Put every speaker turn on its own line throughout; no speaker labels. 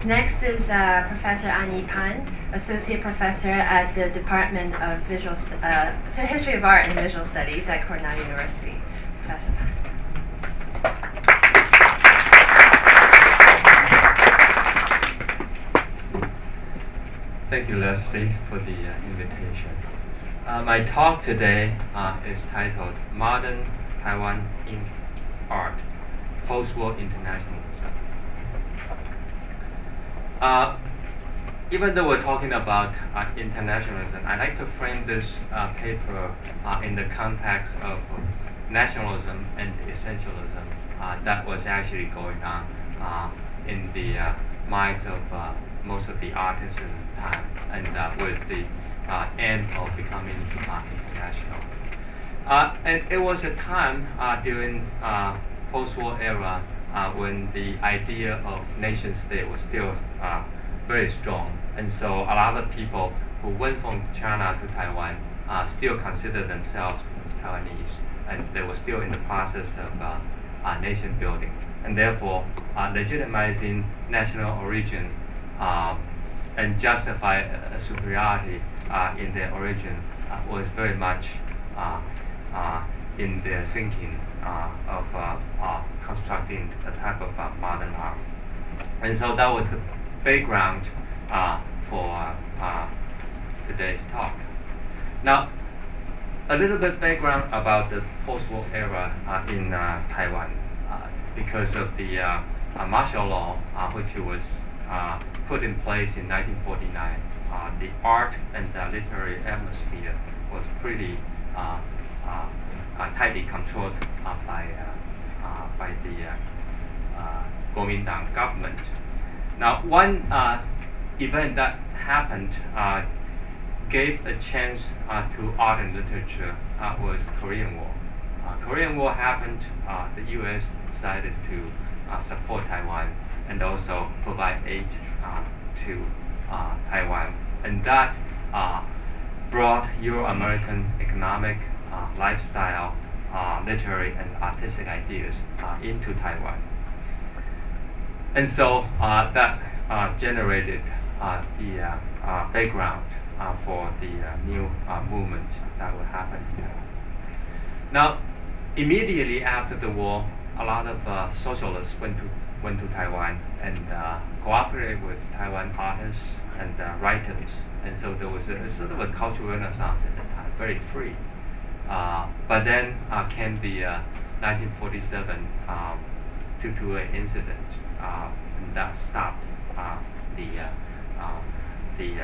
Next is Professor Annie Pan, Associate Professor at the Department of History of Art and Visual Studies at Cornell University. Professor Pan.
Thank you, Leslie, for the invitation. My talk today is titled Modern Taiwan in Art, Postwar Internationalism. Even though we're talking about internationalism, I'd like to frame this paper in the context of nationalism and essentialism that was actually going on in the minds of most of the artists at the time, and with the end of becoming international. And it was a time during post-war era when the idea of nation state was still very strong, and so a lot of people who went from China to Taiwan still considered themselves as Taiwanese, and they were still in the process of nation building, and therefore legitimizing national origin and justify superiority in their origin was very much in their thinking of constructing a type of modern art. And so that was the background for today's talk. Now, a little bit background about the post-war era in Taiwan. Because of the martial law, which was put in place in 1949, the art and the literary atmosphere was pretty tightly controlled by the Kuomintang government. Now, one event that happened gave a chance to art and literature was Korean War. Korean War happened. The U.S. decided to support Taiwan and also provide aid to Taiwan, and that brought Euro-American economic, lifestyle, literary, and artistic ideas into Taiwan. And so that generated the background for the new movement that would happen here. Now, immediately after the war, a lot of socialists went to Taiwan and cooperated with Taiwan artists and writers, and so there was a sort of a cultural renaissance at the time, very free. But then came the 1947 228 incident, and that stopped the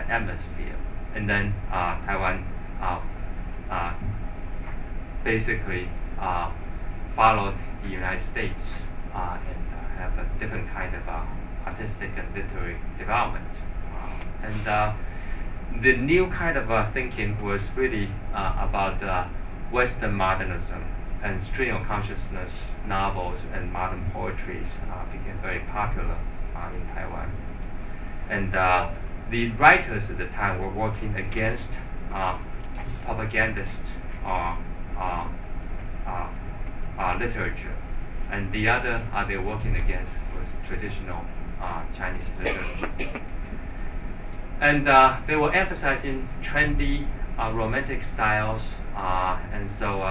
atmosphere. And then Taiwan basically followed the United States and have a different kind of artistic and literary development. And the new kind of thinking was really about Western modernism, and stream of consciousness novels and modern poetry became very popular in Taiwan. And the writers at the time were working against propagandist literature, and the other they were working against was traditional Chinese literature. And they were emphasizing trendy romantic styles, and so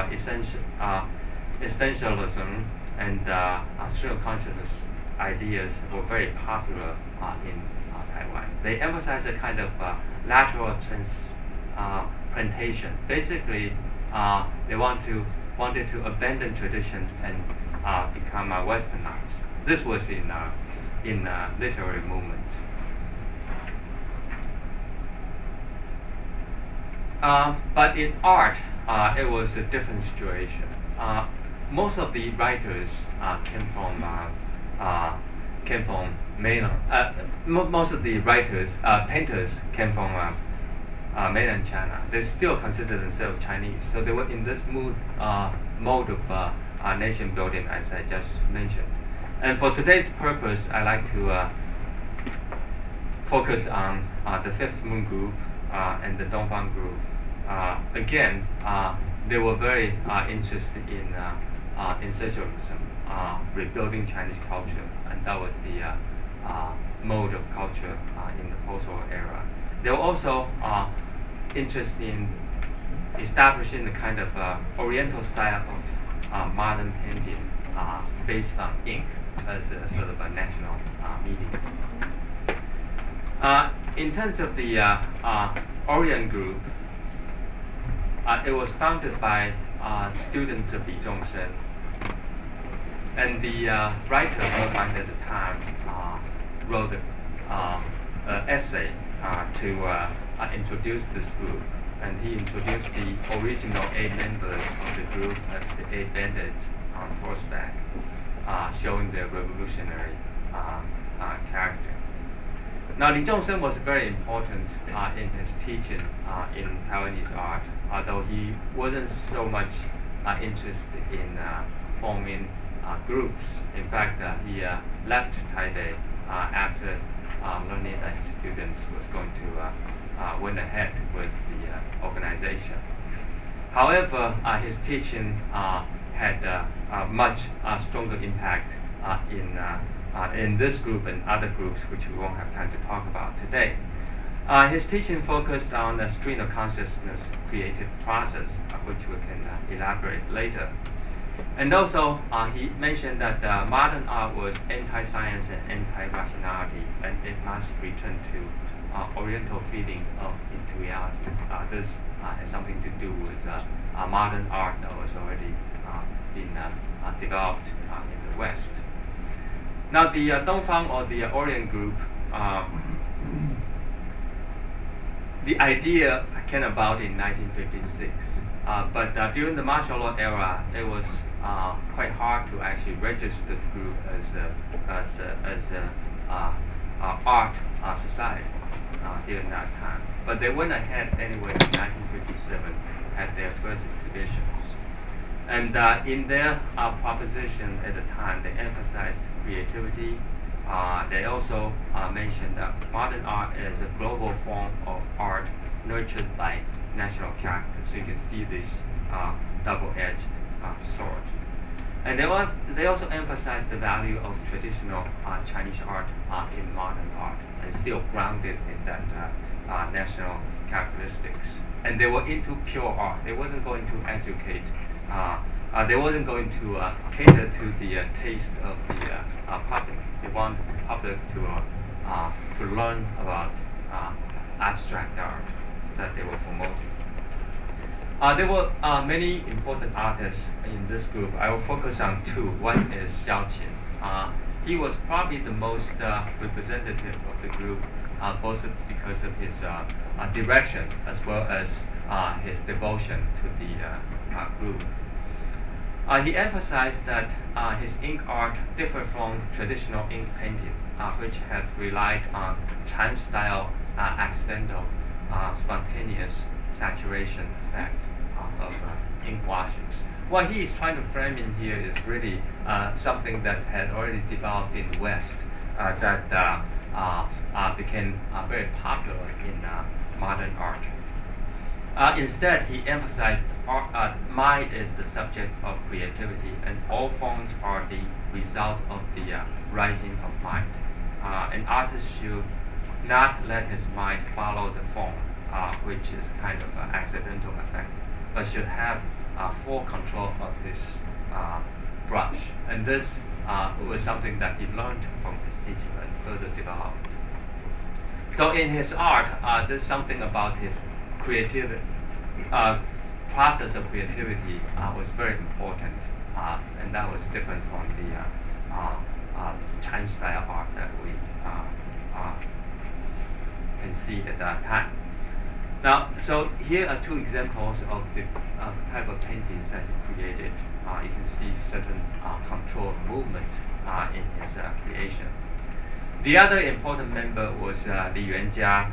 essentialism and stream of consciousness ideas were very popular in Taiwan. They emphasized a kind of lateral transplantation. Basically, they wanted to abandon tradition and become westernized. This was in literary movement. But in art, it was a different situation. Most of the writers came from mainland. Most of the writers, painters, came from mainland China. They still consider themselves Chinese, so they were in this mode of nation building, as I just mentioned. And for today's purpose, I like to focus on the Fifth Moon Group and the Dongfang Group. Again, they were very interested in socialism, rebuilding Chinese culture, and that was mode of culture in the post-war era. They were also interested in establishing the kind of Oriental style of modern painting based on ink as a sort of a national medium. In terms of the Orient group, it was founded by students of Li Zhongshen, and the writer Irvine at the time wrote an essay to introduce this group, and he introduced the original 8 members of the group as the 8 bandits on horseback, showing their revolutionary character. Now, Li Zhongshen was very important in his teaching in Taiwanese art, although he wasn't so much interested in forming groups. In fact, he left Taipei after learning that his students was going to went ahead with the organization. However, his teaching had a much stronger impact in this group and other groups, which we won't have time to talk about today. His teaching focused on a stream of consciousness creative process, which we can elaborate later. And also, he mentioned that modern art was anti-science and anti-rationality, and it must return to Oriental feeling of into reality. This has something to do with modern art that was already been developed in the West. Now, the Dongfang or the Orient group, the idea came about in 1956, but during the martial law era, it was quite hard to actually register the group as art society during that time. But they went ahead anyway in 1957, had their first exhibitions. And in their proposition at the time, they emphasized creativity. They also mentioned that modern art is a global form of art nurtured by national character. So you can see this double-edged sword. And they also emphasized the value of traditional Chinese art in modern art, and still grounded in that national characteristics. And they were into pure art. They wasn't going to educate. They wasn't going to cater to the taste of the public. They want the public to learn about abstract art that they were promoting. There were many important artists in this group. I will focus on 2. One is Xiaoqin. He was probably the most representative of the group, both because of his direction as well as his devotion to the group. He emphasized that his ink art differed from traditional ink painting, which had relied on Chan-style accidental, spontaneous saturation effect of ink washes. What he is trying to frame in here is really something that had already developed in the West that became very popular in modern art. Instead, he emphasized mind is the subject of creativity, and all forms are the result of the rising of mind. An artist should not let his mind follow the form, which is kind of an accidental effect, but should have full control of his brush. And this was something that he learned from his teacher and further developed. So in his art, there's something about his creativity, process of creativity was very important, and that was different from the Chinese style art that we can see at that time. Now, so here are 2 examples of the type of paintings that he created. You can see certain controlled movement in his creation. The other important member was Li Yuanjia,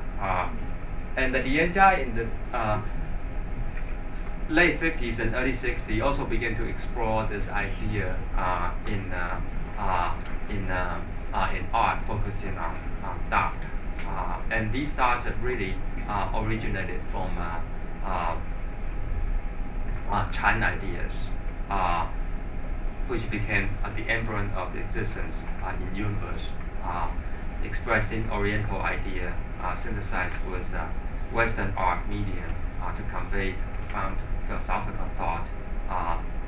and Li Yuanjia in the late 50s and early 60s also began to explore this idea in art, focusing on dot. And these dots have really originated from Chan ideas, which became the emblem of existence in universe. expressing Oriental idea synthesized with Western art medium to convey profound philosophical thought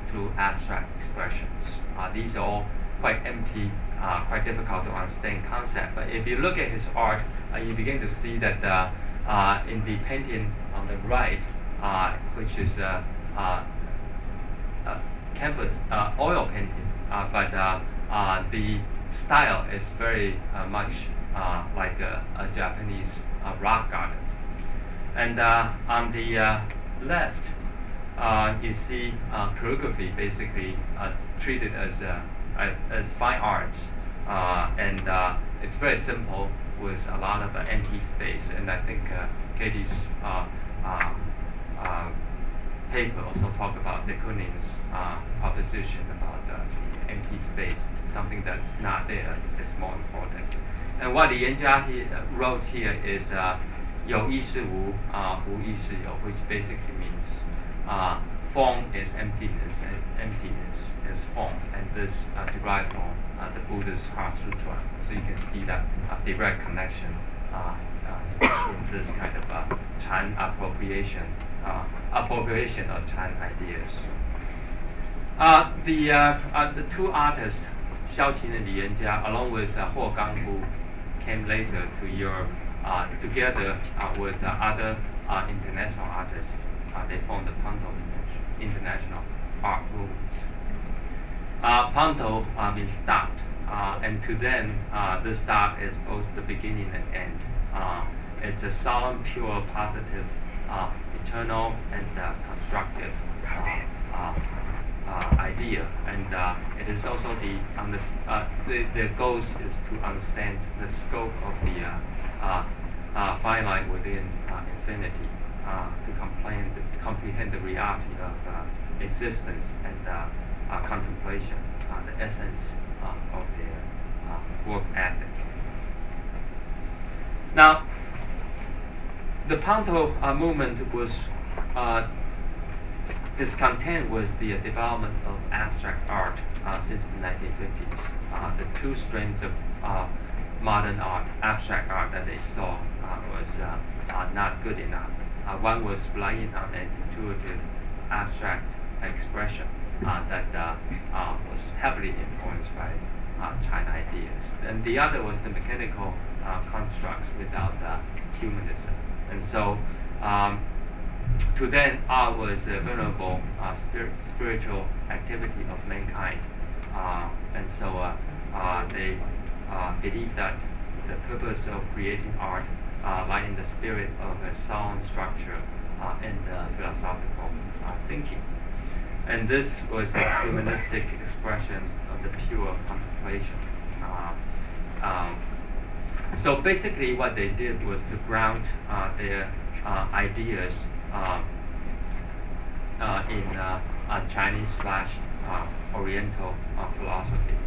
through abstract expressions. These are all quite empty, quite difficult to understand concept. But if you look at his art, you begin to see that in the painting on the right, which is canvas oil painting, but the style is very much like a Japanese rock garden. And on the left, you see calligraphy basically treated as fine arts, and it's very simple with a lot of empty space. And I think Katie's paper also talk about de Kooning's proposition about the empty space, something that's not there is more important. And what Li Yanjia wrote here is 有意识无，无意识有, which basically means form is emptiness, and emptiness is form, and this derived from the Buddha's Heart Sutra. So you can see that direct connection in this kind of Chan appropriation of Chan ideas. The two artists, Xiaoqin and Li Yanjia, along with Huo Gang, who came later to Europe, together with other international artists, they formed the Panto International Art Movement. Panto means start, and to them, the start is both the beginning and end. It's a solemn, pure, positive, eternal, and constructive idea, and it is also the goal is to understand the scope of the finite within infinity, to comprehend the reality of existence and contemplation, the essence of their work ethic. Now, the Panto movement was discontent with the development of abstract art since the 1950s. The two strands of modern art, abstract art that they saw was not good enough. One was relying on an intuitive abstract expression that was heavily influenced by China ideas. And the other was the mechanical constructs without humanism. And so to them, art was a venerable spiritual activity of mankind. And so they believed that the purpose of creating art lie in the spirit of a sound structure and philosophical thinking. And this was a humanistic expression of the pure contemplation. So basically what they did was to ground their ideas in Chinese/Oriental philosophy.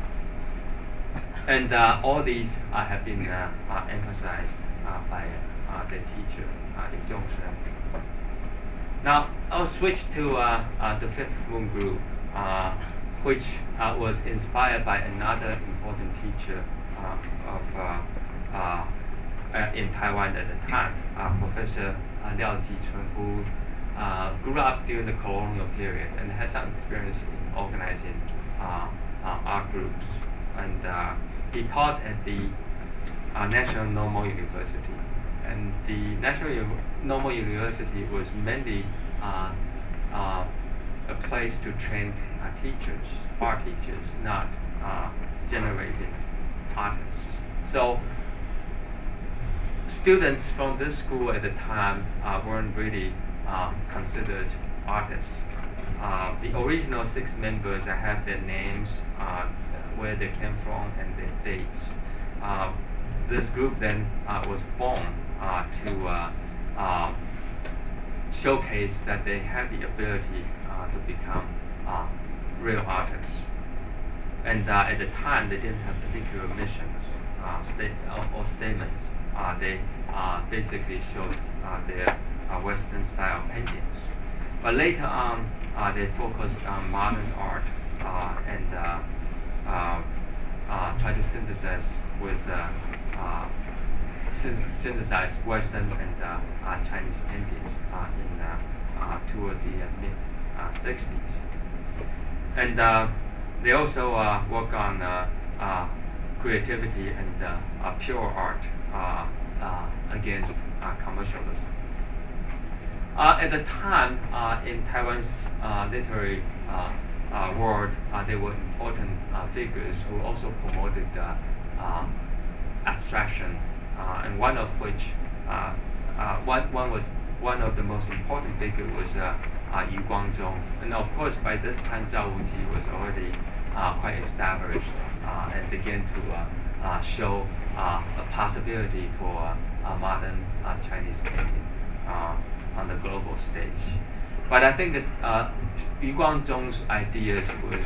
And all these have been emphasized by the teacher, Li Zhongshen. Now, I'll switch to the Fifth Moon Group, which was inspired by another important teacher in Taiwan at the time, Professor Liao Jichun, who grew up during the colonial period and has some experience in organizing art groups. And he taught at the National Normal University. And the National Normal University was mainly a place to train teachers, art teachers, not generating artists. So students from this school at the time weren't really considered artists. The original 6 members, I have their names, where they came from, and their dates. This group then was born to showcase that they had the ability to become real artists. And at the time, they didn't have particular missions or statements. They basically showed their Western style paintings. But later on, they focused on modern art and tried to synthesize with synthesized Western and Chinese paintings toward the mid 60s. And they also work on creativity and pure art against commercialism. At the time, in Taiwan's literary world, there were important figures who also promoted abstraction, and one of which, one of the most important figures was Yu Guangzhong. And of course, by this time, Zhao Wuji was already quite established and began to show a possibility for modern Chinese painting on the global stage. But I think that Yu Guangzhong's ideas was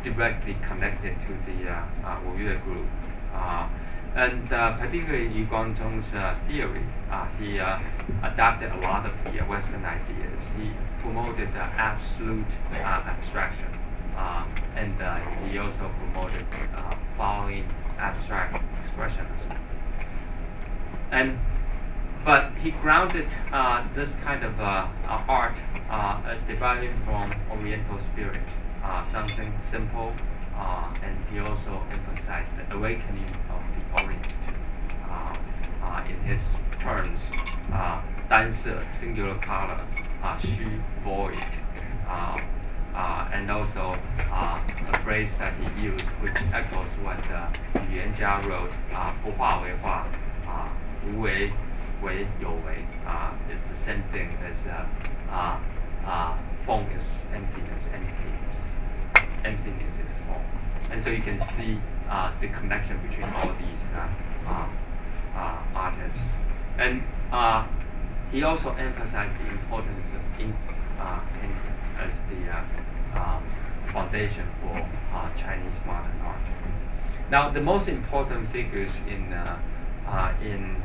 directly connected to the Wu Yue group. And particularly Yu Guangzhong's theory, he adopted a lot of the Western ideas. He promoted absolute abstraction, and he also promoted following abstract expressionism. But he grounded this kind of art as deriving from Oriental spirit, something simple, and he also emphasized the awakening of the Orient. In his terms, 单色 singular color, 虚 void, and also a phrase that he used, which echoes what Yuan Jia wrote, 不化为化, 无为为有为. It's the same thing as form is emptiness, emptiness is form. And so you can see the connection between all these artists. And he also emphasized the importance of painting as the foundation for Chinese modern art. Now, the most important figures in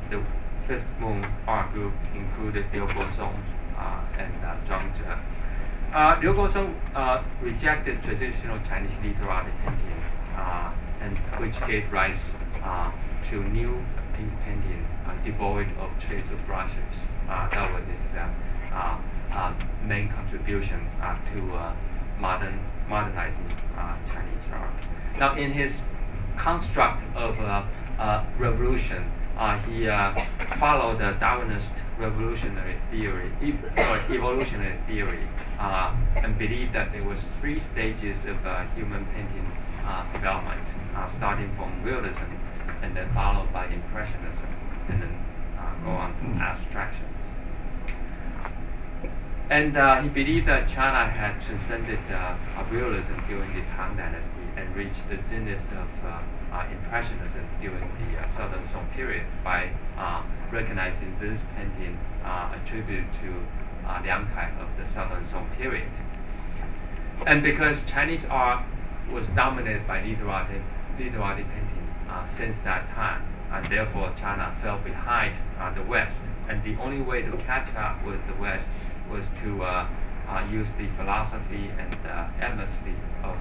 the Fifth Moon art group included Liu Guosong and Chung. Liu Guosong rejected traditional Chinese literary painting, and which gave rise to new painting devoid of trace of brushes. That was his main contribution to modernizing Chinese art. Now, in his construct of revolution, he followed the Darwinist evolutionary theory, and believed that there was 3 stages of human painting development, starting from realism, and then followed by impressionism, and then go on to abstraction. And he believed that China had transcended realism during the Tang Dynasty and reached the zenith of impressionism during the Southern Song period by recognizing this painting attributed to Liang Kai of the Southern Song period. And because Chinese art was dominated by literary painting since that time, and therefore China fell behind the West, and the only way to catch up with the West was to use the philosophy and atmosphere of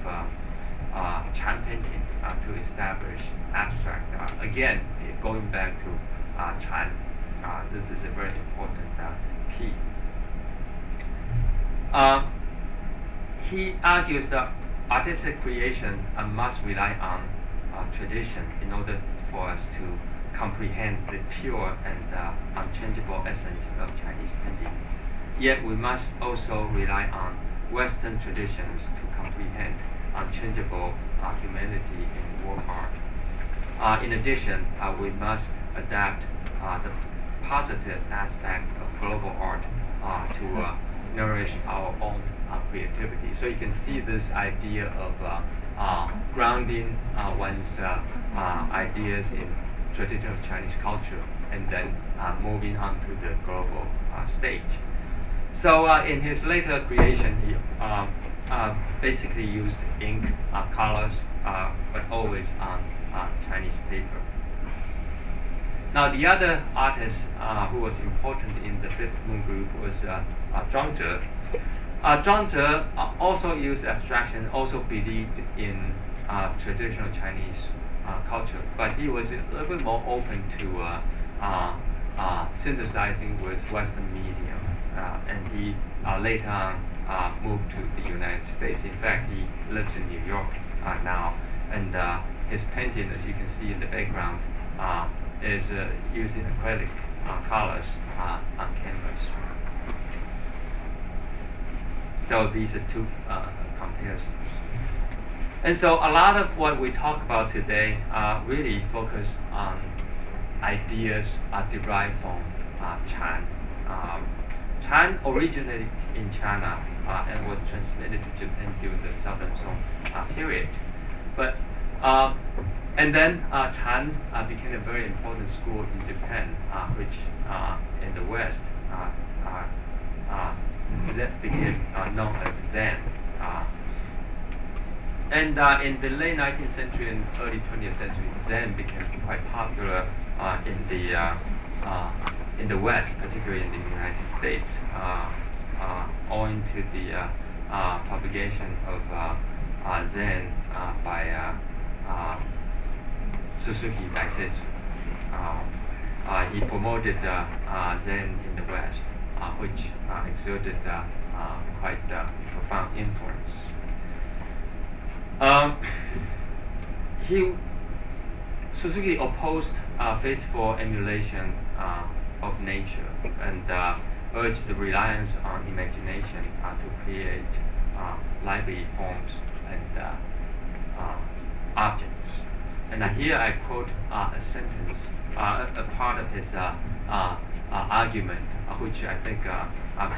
Chan painting to establish abstract art. Again, going back to Chan, this is a very important key. He argues that artistic creation must rely on tradition in order for us to comprehend the pure and unchangeable essence of Chinese painting. Yet we must also rely on Western traditions to comprehend unchangeable humanity in world art. In addition, we must adapt the positive aspect of global art to nourish our own creativity. So you can see this idea of grounding one's ideas in traditional Chinese culture and then moving on to the global stage. So in his later creation, he basically used ink, colors, but always on Chinese paper. Now, the other artist who was important in the Fifth Moon group was Zhuangzi. Zhuangzi also used abstraction, also believed in traditional Chinese culture, but he was a little bit more open to synthesizing with Western medium, and he later on moved to the United States. In fact, he lives in New York now, and his painting, as you can see in the background, is using acrylic colors on canvas. So these are two comparisons. And so a lot of what we talk about today really focus on ideas derived from Chan. Chan originated in China and was transmitted to Japan during the Southern Song period. But and then Chan became a very important school in Japan, which in the West became known as Zen. And in the late 19th century and early 20th century, Zen became quite popular in the West, particularly in the United States, owing to the publication of Zen by Suzuki Daisetsu. He promoted Zen in the West, which exerted quite profound influence. Suzuki opposed faithful emulation of nature and urged the reliance on imagination to create lively forms and objects. And here I quote a sentence, a part of his argument, which I think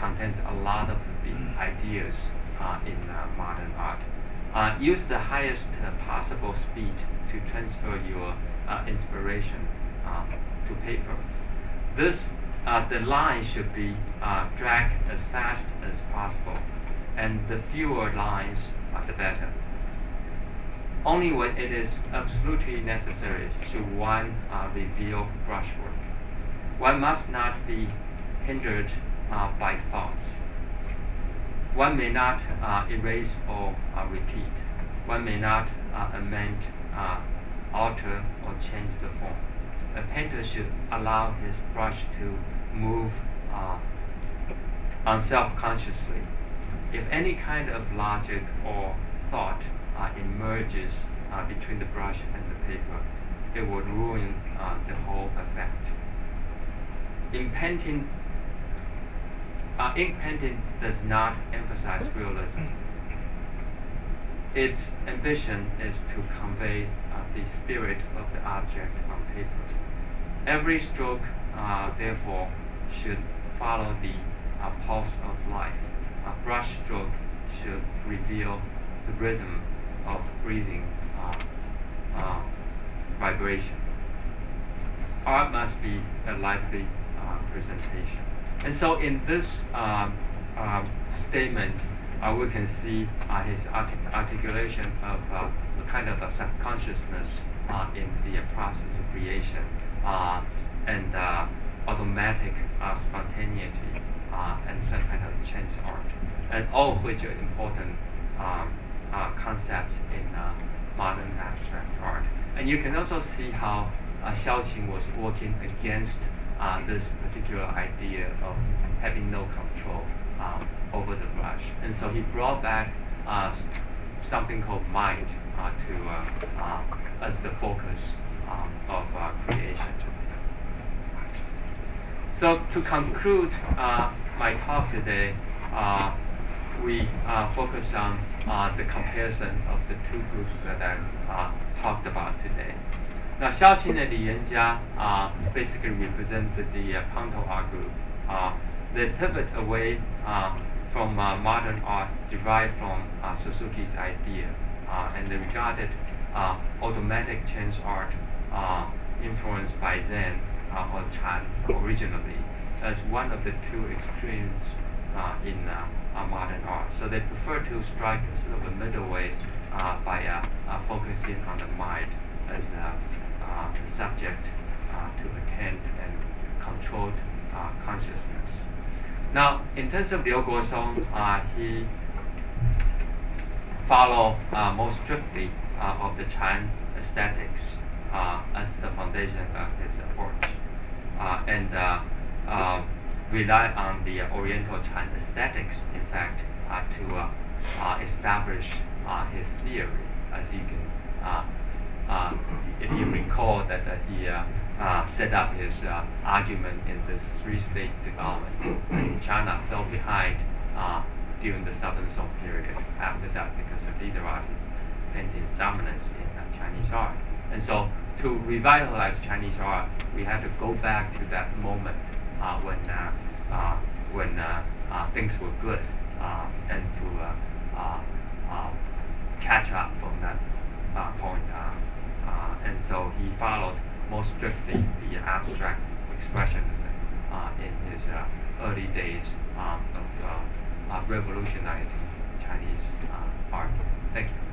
contains a lot of the ideas in modern art. Use the highest possible speed to transfer your inspiration to paper. The line should be dragged as fast as possible, and the fewer lines, the better. Only when it is absolutely necessary should one reveal brushwork. One must not be hindered by thoughts. One may not erase or repeat. One may not amend, alter, or change the form. A painter should allow his brush to move unself-consciously. If any kind of logic or thought emerges between the brush and the paper, it would ruin the whole effect. Ink painting does not emphasize realism. Its ambition is to convey the spirit of the object on paper. Every stroke, therefore, should follow the pulse of life. A brush stroke should reveal the rhythm of breathing vibration. Art must be a lively presentation. And so in this statement, we can see his articulation of a kind of a subconsciousness in the process of creation and automatic spontaneity and some kind of chance art, and all of which are important concepts in modern abstract art. And you can also see how Xiaoqing was working against this particular idea of having no control over the brush. And so he brought back something called mind as the focus of creation. So to conclude my talk today, we focus on the comparison of the two groups that I talked about today. Now, Xiaoqing and Li Yanjia basically represented the Ponto art group. They pivot away from modern art derived from Suzuki's idea, and they regarded automatic change art influenced by Zen or Chan originally as one of the two extremes in modern art. So they prefer to strike a sort of a middle way by focusing on the mind as the subject to attend and controlled consciousness. Now, in terms of Liu Guosong, he followed more strictly of the Chan aesthetics as the foundation of his works, and rely on the Oriental Chan aesthetics, in fact, to establish his theory. As you can, if you recall that he set up his argument in this three-stage development. China fell behind during the Southern Song period after that because of literati painting's dominance in Chinese art. And so to revitalize Chinese art, we had to go back to that moment when things were good, and to catch up from that point. And so he followed most strictly the abstract expressionism in his early days of revolutionizing Chinese art. Thank you.